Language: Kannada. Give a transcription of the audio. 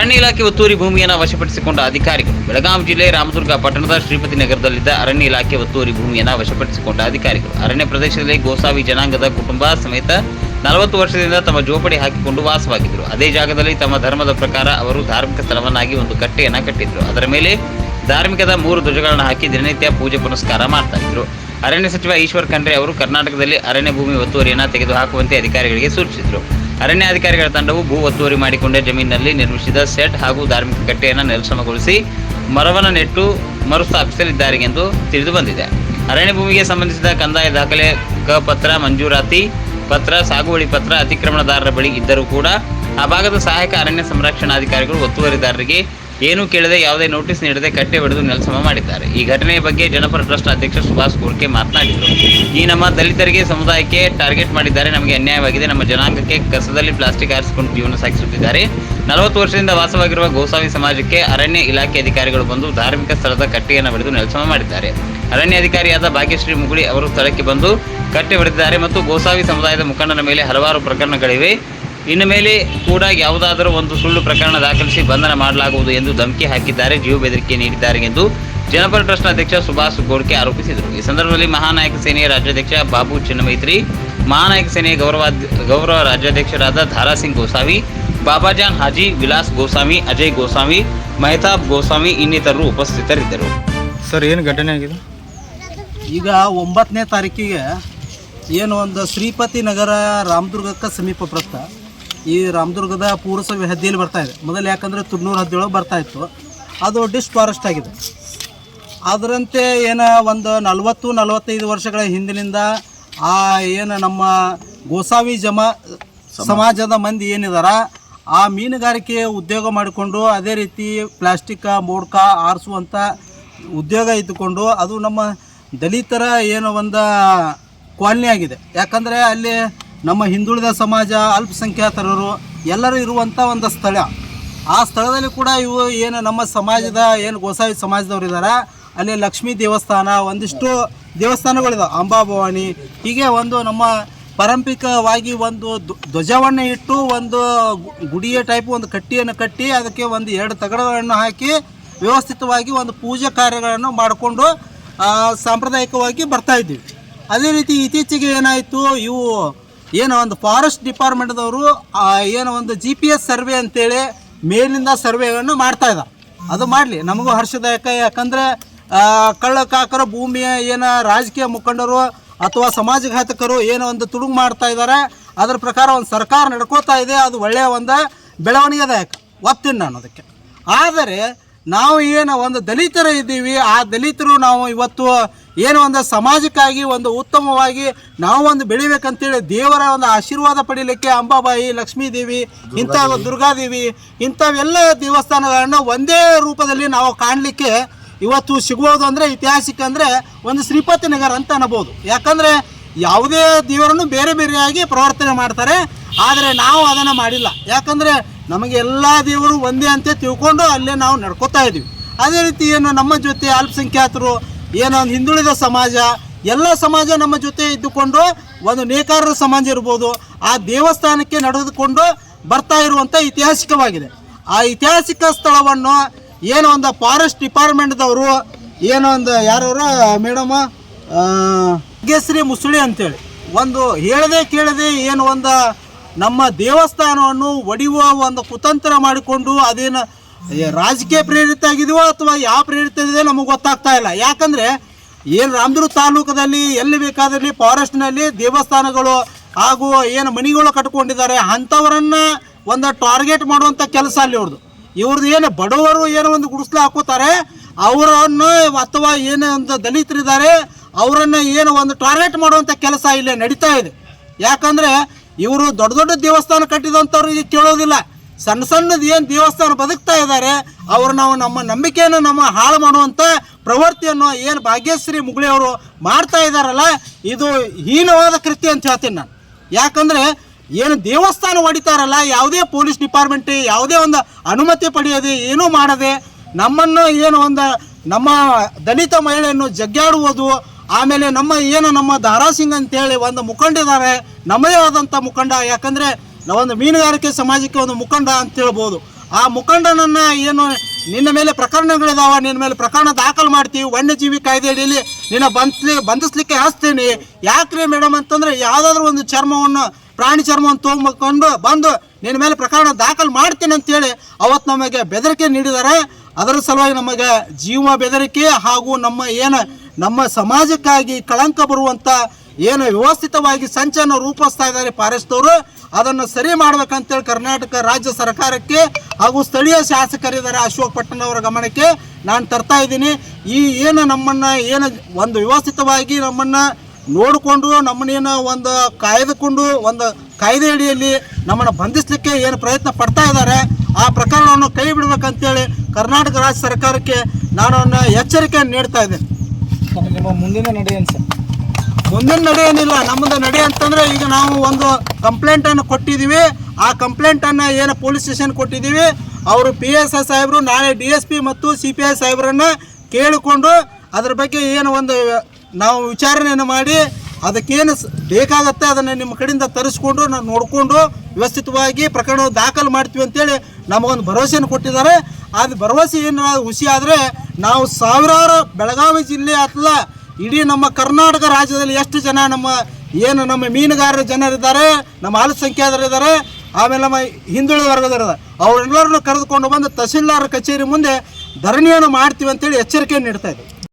ಅರಣ್ಯ ಇಲಾಖೆ ಒತ್ತುವರಿ ಭೂಮಿಯನ್ನು ವಶಪಡಿಸಿಕೊಂಡ ಅಧಿಕಾರಿಗಳು. ಬೆಳಗಾವಿ ಜಿಲ್ಲೆ ರಾಮದುರ್ಗ ಪಟ್ಟಣದ ಶ್ರೀಪತಿ ನಗರದಲ್ಲಿದ್ದ ಅರಣ್ಯ ಇಲಾಖೆ ಒತ್ತುವರಿ ಭೂಮಿಯನ್ನು ವಶಪಡಿಸಿಕೊಂಡ ಅಧಿಕಾರಿಗಳು ಅರಣ್ಯ ಪ್ರದೇಶದಲ್ಲಿ ಗೋಸಾವಿ ಜನಾಂಗದ ಕುಟುಂಬ ಸಮೇತ 40 ವರ್ಷದಿಂದ ತಮ್ಮ ಜೋಪಡಿ ಹಾಕಿಕೊಂಡು ವಾಸವಾಗಿದ್ದರು. ಅದೇ ಜಾಗದಲ್ಲಿ ತಮ್ಮ ಧರ್ಮದ ಪ್ರಕಾರ ಅವರು ಧಾರ್ಮಿಕ ಸ್ಥಳವನ್ನಾಗಿ ಒಂದು ಕಟ್ಟೆಯನ್ನು ಕಟ್ಟಿದ್ರು. ಅದರ ಮೇಲೆ ಧಾರ್ಮಿಕದ 3 ಧ್ವಜಗಳನ್ನು ಹಾಕಿ ದಿನನಿತ್ಯ ಪೂಜೆ ಪುನಸ್ಕಾರ ಮಾಡ್ತಾ ಇದ್ರು. ಅರಣ್ಯ ಸಚಿವ ಈಶ್ವರ್ ಖಂಡ್ರೆ ಅವರು ಕರ್ನಾಟಕದಲ್ಲಿ ಅರಣ್ಯ ಭೂಮಿ ಒತ್ತುವರಿಯನ್ನು ತೆಗೆದುಹಾಕುವಂತೆ ಅಧಿಕಾರಿಗಳಿಗೆ ಸೂಚಿಸಿದರು. ಅರಣ್ಯಾಧಿಕಾರಿಗಳ ತಂಡವು ಭೂ ಒತ್ತುವರಿ ಮಾಡಿಕೊಂಡ ಜಮೀನಿನಲ್ಲಿ ನಿರ್ಮಿಸಿದ ಸೆಟ್ ಹಾಗೂ ಧಾರ್ಮಿಕ ಕಟ್ಟೆಯನ್ನು ನೆಲಸಮಗೊಳಿಸಿ ಮರವನ್ನು ನೆಟ್ಟು ಮರುಸ್ಥಾಪಿಸಲಿದ್ದಾರೆ ಎಂದು ತಿಳಿದು ಬಂದಿದೆ. ಅರಣ್ಯ ಭೂಮಿಗೆ ಸಂಬಂಧಿಸಿದ ಕಂದಾಯ ದಾಖಲೆ, ಪತ್ರ, ಮಂಜೂರಾತಿ ಪತ್ರ, ಸಾಗುವಳಿ ಪತ್ರ ಅತಿಕ್ರಮಣದಾರರ ಬಳಿ ಇದ್ದರೂ ಕೂಡ ಆ ಭಾಗದ ಸಹಾಯಕ ಅರಣ್ಯ ಸಂರಕ್ಷಣಾಧಿಕಾರಿಗಳು ಒತ್ತುವರಿದಾರರಿಗೆ ಏನೂ ಕೇಳದೆ ಯಾವುದೇ ನೋಟಿಸ್ ನೀಡದೆ ಕಟ್ಟೆ ಹೊಡೆದು ನೆಲಸಮ ಮಾಡಿದ್ದಾರೆ. ಈ ಘಟನೆಯ ಬಗ್ಗೆ ಜನಪರ ಟ್ರಸ್ಟ್ ಅಧ್ಯಕ್ಷ ಸುಭಾಷ್ ಗೋರ್ಕೆ ಮಾತನಾಡಿದರು. ಈ ನಮ್ಮ ದಲಿತರಿಗೆ ಸಮುದಾಯಕ್ಕೆ ಟಾರ್ಗೆಟ್ ಮಾಡಿದ್ದಾರೆ. ನಮಗೆ ಅನ್ಯಾಯವಾಗಿದೆ. ನಮ್ಮ ಜನಾಂಗಕ್ಕೆ ಕಸದಲ್ಲಿ ಪ್ಲಾಸ್ಟಿಕ್ ಹಾರಿಸಿಕೊಂಡು ಜೀವನ ಸಾಗಿಸುತ್ತಿದ್ದಾರೆ. 40 ವರ್ಷದಿಂದ ವಾಸವಾಗಿರುವ ಗೋಸಾವಿ ಸಮಾಜಕ್ಕೆ ಅರಣ್ಯ ಇಲಾಖೆ ಅಧಿಕಾರಿಗಳು ಬಂದು ಧಾರ್ಮಿಕ ಸ್ಥಳದ ಕಟ್ಟೆಯನ್ನು ಹೊಡೆದು ನೆಲಸಮ ಮಾಡಿದ್ದಾರೆ. ಅರಣ್ಯಾಧಿಕಾರಿಯಾದ ಭಾಗ್ಯಶ್ರೀ ಮುಗುಳಿ ಅವರು ಸ್ಥಳಕ್ಕೆ ಬಂದು ಕಟ್ಟೆ ಹೊಡೆದಿದ್ದಾರೆ ಮತ್ತು ಗೋಸಾವಿ ಸಮುದಾಯದ ಮುಖಂಡನ ಮೇಲೆ ಹಲವಾರು ಪ್ರಕರಣಗಳಿವೆ. ಇನ್ನು ಮೇಲೆ ಕೂಡ ಯಾವುದಾದರೂ ಒಂದು ಸುಳ್ಳು ಪ್ರಕರಣ ದಾಖಲಿಸಿ ಬಂಧನ ಮಾಡಲಾಗುವುದು ಎಂದು ಧಮಕಿ ಹಾಕಿದ್ದಾರೆ, ಜೀವ ಬೆದರಿಕೆ ನೀಡಿದ್ದಾರೆ ಎಂದು ಜನಪರ ಟ್ರಸ್ಟ್ ಅಧ್ಯಕ್ಷ ಸುಭಾಷ್ ಗೋರ್ಕೆ ಆರೋಪಿಸಿದರು. ಈ ಸಂದರ್ಭದಲ್ಲಿ ಮಹಾನಾಯಕ ಸೇನೆಯ ರಾಜ್ಯಾಧ್ಯಕ್ಷ ಬಾಬು ಚಿನ್ನಮೈತ್ರಿ, ಮಹಾನಾಯಕ ಸೇನೆಯ ಗೌರವ ರಾಜ್ಯಾಧ್ಯಕ್ಷರಾದ ಧಾರಾಸಿಂಗ್ ಗೋಸಾವಿ, ಬಾಬಾಜಾನ್ ಹಾಜಿ, ವಿಲಾಸ್ ಗೋಸ್ವಾಮಿ, ಅಜಯ್ ಗೋಸ್ವಾಮಿ, ಮೆಹತಾಬ್ ಗೋಸ್ವಾಮಿ ಇನ್ನಿತರರು ಉಪಸ್ಥಿತರಿದ್ದರು. ಸರ್, ಏನು ಘಟನೆ ಆಗಿದೆ? ಈಗ 9ನೇ ತಾರೀಕಿಗೆ ಏನು ಒಂದು ಶ್ರೀಪತಿ ನಗರ ರಾಮದುರ್ಗಕ್ಕೆ ಸಮೀಪ ಬರುತ್ತೆ. ಈ ರಾಮದುರ್ಗದ ಪುರಸಭೆ ಹದ್ದಿಯಲ್ಲಿ ಬರ್ತಾಯಿದೆ. ಮೊದಲು ಯಾಕಂದರೆ ತುರ್ನೂರು ಹದ್ದಿಯೊಳಗೆ ಬರ್ತಾಯಿತ್ತು. ಅದು ಡಿಸ್ಟ್ ಫಾರೆಸ್ಟ್ ಆಗಿದೆ. ಅದರಂತೆ ಏನು ಒಂದು 40-45 ವರ್ಷಗಳ ಹಿಂದಿನಿಂದ ಏನು ನಮ್ಮ ಗೋಸಾವಿ ಸಮಾಜದ ಮಂದಿ ಏನಿದಾರ ಆ ಮೀನುಗಾರಿಕೆ ಉದ್ಯೋಗ ಮಾಡಿಕೊಂಡು ಅದೇ ರೀತಿ ಪ್ಲಾಸ್ಟಿಕ್ ಮೋಡ್ಕ ಆರಿಸುವಂಥ ಉದ್ಯೋಗ ಇದ್ದುಕೊಂಡು ಅದು ನಮ್ಮ ದಲಿತರ ಏನು ಒಂದು ಕಾಲನಿ ಆಗಿದೆ. ಯಾಕಂದರೆ ಅಲ್ಲಿ ನಮ್ಮ ಹಿಂದುಳಿದ ಸಮಾಜ, ಅಲ್ಪಸಂಖ್ಯಾತರರು ಎಲ್ಲರೂ ಇರುವಂಥ ಒಂದು ಸ್ಥಳ. ಆ ಸ್ಥಳದಲ್ಲಿ ಕೂಡ ಇವು ಏನು ನಮ್ಮ ಸಮಾಜದ ಏನು ಗೋಸಾವಿ ಸಮಾಜದವ್ರು ಇದ್ದಾರೆ, ಅಲ್ಲಿ ಲಕ್ಷ್ಮೀ ದೇವಸ್ಥಾನ, ಒಂದಿಷ್ಟು ದೇವಸ್ಥಾನಗಳಿದಾವೆ, ಅಂಬಾಭವಾನಿ, ಹೀಗೆ ಒಂದು ನಮ್ಮ ಪಾರಂಪರಿಕವಾಗಿ ಒಂದು ಧ್ವಜವನ್ನು ಇಟ್ಟು ಒಂದು ಗುಡಿಯ ಟೈಪ್ ಒಂದು ಕಟ್ಟಿಯನ್ನು ಕಟ್ಟಿ ಅದಕ್ಕೆ ಒಂದು 2 ತಗಡುಗಳನ್ನು ಹಾಕಿ ವ್ಯವಸ್ಥಿತವಾಗಿ ಒಂದು ಪೂಜೆ ಕಾರ್ಯಗಳನ್ನು ಮಾಡಿಕೊಂಡು ಸಾಂಪ್ರದಾಯಿಕವಾಗಿ ಬರ್ತಾಯಿದ್ದೀವಿ. ಅದೇ ರೀತಿ ಇತ್ತೀಚೆಗೆ ಏನಾಯಿತು, ಇವು ಏನೋ ಒಂದು ಫಾರೆಸ್ಟ್ ಡಿಪಾರ್ಟ್ಮೆಂಟ್ದವರು ಏನೋ ಒಂದು GPS ಸರ್ವೆ ಅಂತೇಳಿ ಮೇಲಿಂದ ಸರ್ವೆಗಳನ್ನು ಮಾಡ್ತಾಯಿದ್ದಾರೆ. ಅದು ಮಾಡಲಿ, ನಮಗೂ ಹರ್ಷದಾಯಕ. ಯಾಕಂದರೆ ಕಳ್ಳಕಾಕರ ಭೂಮಿಯ ಏನು ರಾಜಕೀಯ ಮುಖಂಡರು ಅಥವಾ ಸಮಾಜಘಾತಕರು ಏನೋ ಒಂದು ತುಡುಗು ಮಾಡ್ತಾ ಇದ್ದಾರೆ, ಅದರ ಪ್ರಕಾರ ಒಂದು ಸರ್ಕಾರ ನಡ್ಕೋತಾ ಇದೆ. ಅದು ಒಳ್ಳೆಯ ಒಂದು ಬೆಳವಣಿಗೆದಾಯಕ, ಒಪ್ತೀನಿ ನಾನು ಅದಕ್ಕೆ. ಆದರೆ ನಾವು ಏನು ಒಂದು ದಲಿತರು ಇದ್ದೀವಿ, ಆ ದಲಿತರು ನಾವು ಇವತ್ತು ಏನು ಒಂದು ಸಮಾಜಕ್ಕಾಗಿ ಒಂದು ಉತ್ತಮವಾಗಿ ನಾವು ಒಂದು ಬೆಳಿಬೇಕಂತೇಳಿ ದೇವರ ಒಂದು ಆಶೀರ್ವಾದ ಪಡೀಲಿಕ್ಕೆ ಅಂಬಾಬಾಯಿ, ಲಕ್ಷ್ಮೀದೇವಿ, ಇಂಥ ದುರ್ಗಾದೇವಿ ಇಂಥವೆಲ್ಲ ದೇವಸ್ಥಾನಗಳನ್ನು ಒಂದೇ ರೂಪದಲ್ಲಿ ನಾವು ಕಾಣಲಿಕ್ಕೆ ಇವತ್ತು ಸಿಗ್ಬೋದು. ಅಂದರೆ ಐತಿಹಾಸಿಕ ಅಂದರೆ ಒಂದು ಶ್ರೀಪತಿ ನಗರ ಅಂತ ಅನ್ನಬೋದು. ಯಾಕಂದರೆ ಯಾವುದೇ ದೇವರನ್ನು ಬೇರೆ ಬೇರೆಯಾಗಿ ಪ್ರವರ್ತನೆ ಮಾಡ್ತಾರೆ, ಆದರೆ ನಾವು ಅದನ್ನು ಮಾಡಿಲ್ಲ. ಯಾಕಂದರೆ ನಮಗೆ ಎಲ್ಲ ದೇವರು ಒಂದೇ ಅಂತ ತಿಳ್ಕೊಂಡು ಅಲ್ಲೇ ನಾವು ನಡ್ಕೋತಾ ಇದ್ದೀವಿ. ಅದೇ ರೀತಿ ಏನು ನಮ್ಮ ಜೊತೆ ಅಲ್ಪಸಂಖ್ಯಾತರು, ಏನೋ ಒಂದು ಹಿಂದುಳಿದ ಸಮಾಜ, ಎಲ್ಲ ಸಮಾಜ ನಮ್ಮ ಜೊತೆ ಇದ್ದುಕೊಂಡು ಒಂದು ನೇಕಾರರ ಸಮಾಜ ಇರ್ಬೋದು, ಆ ದೇವಸ್ಥಾನಕ್ಕೆ ನಡೆದುಕೊಂಡು ಬರ್ತಾ ಇರುವಂಥ ಐತಿಹಾಸಿಕವಾಗಿದೆ. ಆ ಐತಿಹಾಸಿಕ ಸ್ಥಳವನ್ನು ಏನೋ ಒಂದು ಫಾರೆಸ್ಟ್ ಡಿಪಾರ್ಟ್ಮೆಂಟ್ದವರು ಏನೋ ಒಂದು ಯಾರವರು ಮೇಡಮ್ ಭಾಗ್ಯಶ್ರೀ ಮುಸುಳಿ ಅಂತೇಳಿ ಒಂದು ಹೇಳದೆ ಕೇಳದೆ ಏನು ಒಂದು ನಮ್ಮ ದೇವಸ್ಥಾನವನ್ನು ಒಡೆಯುವ ಒಂದು ಕುತಂತ್ರ ಮಾಡಿಕೊಂಡು ಅದೇನು ರಾಜಕೀಯ ಪ್ರೇರಿತ ಆಗಿದೆಯೋ ಅಥವಾ ಯಾವ ಪ್ರೇರಿತ ಇದೆ ನಮಗೆ ಗೊತ್ತಾಗ್ತಾ ಇಲ್ಲ. ಯಾಕಂದರೆ ಏನು ರಾಮದುರ್ಗ ತಾಲೂಕದಲ್ಲಿ ಎಲ್ಲಿ ಬೇಕಾದಲ್ಲಿ ಫಾರೆಸ್ಟ್ನಲ್ಲಿ ದೇವಸ್ಥಾನಗಳು ಹಾಗೂ ಏನು ಮನೆಗಳು ಕಟ್ಕೊಂಡಿದ್ದಾರೆ, ಅಂಥವರನ್ನು ಒಂದು ಟಾರ್ಗೆಟ್ ಮಾಡುವಂಥ ಕೆಲಸ ಅಲ್ಲಿ ಇವ್ರದ್ದು ಏನು ಬಡವರು ಏನೋ ಒಂದು ಗುಡಿಸ್ಲು ಹಾಕೋತಾರೆ, ಅವರನ್ನು ಅಥವಾ ಏನು ಒಂದು ದಲಿತರಿದ್ದಾರೆ ಅವರನ್ನು ಏನು ಒಂದು ಟಾರ್ಗೆಟ್ ಮಾಡುವಂಥ ಕೆಲಸ ಇಲ್ಲೇ ನಡೀತಾ ಇದೆ. ಯಾಕಂದರೆ ಇವರು ದೊಡ್ಡ ದೊಡ್ಡ ದೇವಸ್ಥಾನ ಕಟ್ಟಿದಂಥವ್ರಿಗೆ ಕೇಳೋದಿಲ್ಲ, ಸಣ್ಣ ಸಣ್ಣದು ಏನು ದೇವಸ್ಥಾನ ಬದುಕ್ತಾ ಇದ್ದಾರೆ ಅವರು ನಾವು ನಮ್ಮ ನಂಬಿಕೆಯನ್ನು ನಮ್ಮ ಹಾಳು ಮಾಡುವಂಥ ಪ್ರವೃತ್ತಿಯನ್ನು ಏನು ಭಾಗ್ಯಶ್ರೀ ಮುಗುಳಿಯವರು ಮಾಡ್ತಾ ಇದ್ದಾರಲ್ಲ, ಇದು ಹೀನವಾದ ಕೃತ್ಯ ಅಂತ ಹೇಳ್ತೀನಿ ನಾನು. ಯಾಕಂದರೆ ಏನು ದೇವಸ್ಥಾನ ಹೊಡಿತಾರಲ್ಲ, ಯಾವುದೇ ಪೊಲೀಸ್ ಡಿಪಾರ್ಟ್ಮೆಂಟ್ ಯಾವುದೇ ಒಂದು ಅನುಮತಿ ಪಡೆಯದೆ ಏನೂ ಮಾಡದೆ ನಮ್ಮನ್ನು ಏನು ಒಂದು ನಮ್ಮ ದಲಿತ ಮಹಿಳೆಯನ್ನು ಜಗ್ಗಾಡುವುದು, ಆಮೇಲೆ ನಮ್ಮ ಧಾರಾಸಿಂಗ್ ಅಂತೇಳಿ ಒಂದು ಮುಖಂಡಿದ್ದಾರೆ, ನಮ್ಮದೇ ಆದಂಥ ಮುಖಂಡ. ಯಾಕಂದರೆ ನಾವೊಂದು ಮೀನುಗಾರಿಕೆ ಸಮಾಜಕ್ಕೆ ಒಂದು ಮುಖಂಡ ಅಂತ ಹೇಳ್ಬೋದು. ಆ ಮುಖಂಡನನ್ನ ಏನು ನಿನ್ನ ಮೇಲೆ ಪ್ರಕರಣಗಳಿದಾವ, ನಿನ್ನ ಮೇಲೆ ಪ್ರಕರಣ ದಾಖಲು ಮಾಡ್ತೀವಿ, ವನ್ಯಜೀವಿ ಕಾಯ್ದೆ ಅಡಿಯಲ್ಲಿ ನಿನ್ನ ಬಂಧಿಸ್ಲಿಕ್ಕೆ ಹಚ್ತೀನಿ. ಯಾಕ್ರಿ ಮೇಡಮ್ ಅಂತಂದ್ರೆ ಯಾವುದಾದ್ರೂ ಒಂದು ಚರ್ಮವನ್ನು, ಪ್ರಾಣಿ ಚರ್ಮವನ್ನು ತೊಗೊಂಡ್ಕೊಂಡು ಬಂದು ನಿನ್ನ ಮೇಲೆ ಪ್ರಕರಣ ದಾಖಲು ಮಾಡ್ತೀನಿ ಅಂತೇಳಿ ಅವತ್ತು ನಮಗೆ ಬೆದರಿಕೆ ನೀಡಿದ್ದಾರೆ. ಅದರ ಸಲುವಾಗಿ ನಮಗೆ ಜೀವ ಬೆದರಿಕೆ ಹಾಗೂ ನಮ್ಮ ಸಮಾಜಕ್ಕಾಗಿ ಕಳಂಕ ಬರುವಂಥ ಏನು ವ್ಯವಸ್ಥಿತವಾಗಿ ಸಂಚನ್ನು ರೂಪಿಸ್ತಾ ಇದ್ದಾರೆ ಫಾರೆಸ್ಟ್ನವರು, ಅದನ್ನು ಸರಿ ಮಾಡ್ಬೇಕಂತೇಳಿ ಕರ್ನಾಟಕ ರಾಜ್ಯ ಸರ್ಕಾರಕ್ಕೆ ಹಾಗೂ ಸ್ಥಳೀಯ ಶಾಸಕರಿದ್ದಾರೆ ಅಶೋಕ್ ಪಟ್ಟಣವರ ಗಮನಕ್ಕೆ ನಾನು ತರ್ತಾ ಇದ್ದೀನಿ. ಈ ನಮ್ಮನ್ನು ಒಂದು ವ್ಯವಸ್ಥಿತವಾಗಿ ನಮ್ಮನ್ನು ನೋಡಿಕೊಂಡು ನಮ್ಮನ್ನೇನು ಒಂದು ಕಾಯ್ದುಕೊಂಡು ಒಂದು ಕಾಯ್ದೆ ಅಡಿಯಲ್ಲಿ ನಮ್ಮನ್ನು ಬಂಧಿಸಲಿಕ್ಕೆ ಏನು ಪ್ರಯತ್ನ ಪಡ್ತಾ ಇದ್ದಾರೆ, ಆ ಪ್ರಕರಣವನ್ನು ಕೈ ಬಿಡಬೇಕಂತೇಳಿ ಕರ್ನಾಟಕ ರಾಜ್ಯ ಸರ್ಕಾರಕ್ಕೆ ನಾನು ಎಚ್ಚರಿಕೆಯನ್ನು ನೀಡ್ತಾ ಇದ್ದೇನೆ. ನಿಮ್ಮ ಮುಂದಿನ ನಡೆ ಏನು ಸರ್? ಮುಂದಿನ ನಡೆ ಏನಿಲ್ಲ. ನಮ್ಮದು ನಡೆ ಅಂತಂದರೆ ಈಗ ನಾವು ಒಂದು ಕಂಪ್ಲೇಂಟನ್ನು ಕೊಟ್ಟಿದ್ದೀವಿ. ಆ ಕಂಪ್ಲೇಂಟನ್ನು ಏನು ಪೊಲೀಸ್ ಸ್ಟೇಷನ್ ಕೊಟ್ಟಿದ್ದೀವಿ. ಅವರು PSI ಸಾಹೇಬರು ನಾಳೆ DSP ಮತ್ತು CPI ಸಾಹೇಬರನ್ನು ಕೇಳಿಕೊಂಡು ಅದ್ರ ಬಗ್ಗೆ ಏನು ಒಂದು ನಾವು ವಿಚಾರಣೆಯನ್ನು ಮಾಡಿ ಅದಕ್ಕೇನು ಬೇಕಾಗತ್ತೆ ಅದನ್ನು ನಿಮ್ಮ ಕಡೆಯಿಂದ ತರಿಸ್ಕೊಂಡು ನಾವು ನೋಡಿಕೊಂಡು ವ್ಯವಸ್ಥಿತವಾಗಿ ಪ್ರಕರಣ ದಾಖಲು ಮಾಡ್ತೀವಿ ಅಂತೇಳಿ ನಮಗೊಂದು ಭರವಸೆಯನ್ನು ಕೊಟ್ಟಿದ್ದಾರೆ. ಅದು ಭರವಸೆ ಏನು ಹುಸಿ ಆದರೆ ನಾವು ಸಾವಿರಾರು ಬೆಳಗಾವಿ ಜಿಲ್ಲೆ ಅಥವಾ ಇಡೀ ನಮ್ಮ ಕರ್ನಾಟಕ ರಾಜ್ಯದಲ್ಲಿ ಎಷ್ಟು ಜನ ನಮ್ಮ ಮೀನುಗಾರರ ಜನರಿದ್ದಾರೆ, ನಮ್ಮ ಅಲ್ಪಸಂಖ್ಯಾತರಿದ್ದಾರೆ, ಆಮೇಲೆ ನಮ್ಮ ಹಿಂದುಳಿದ ವರ್ಗದವರಿದ್ದಾರೆ, ಅವರೆಲ್ಲರನ್ನು ಕರೆದುಕೊಂಡು ಬಂದು ತಹಸೀಲ್ದಾರ್ ಕಚೇರಿ ಮುಂದೆ ಧರಣಿಯನ್ನು ಮಾಡ್ತೀವಿ ಅಂತೇಳಿ ಎಚ್ಚರಿಕೆಯನ್ನು ನೀಡ್ತಾ ಇದ್ದೀವಿ.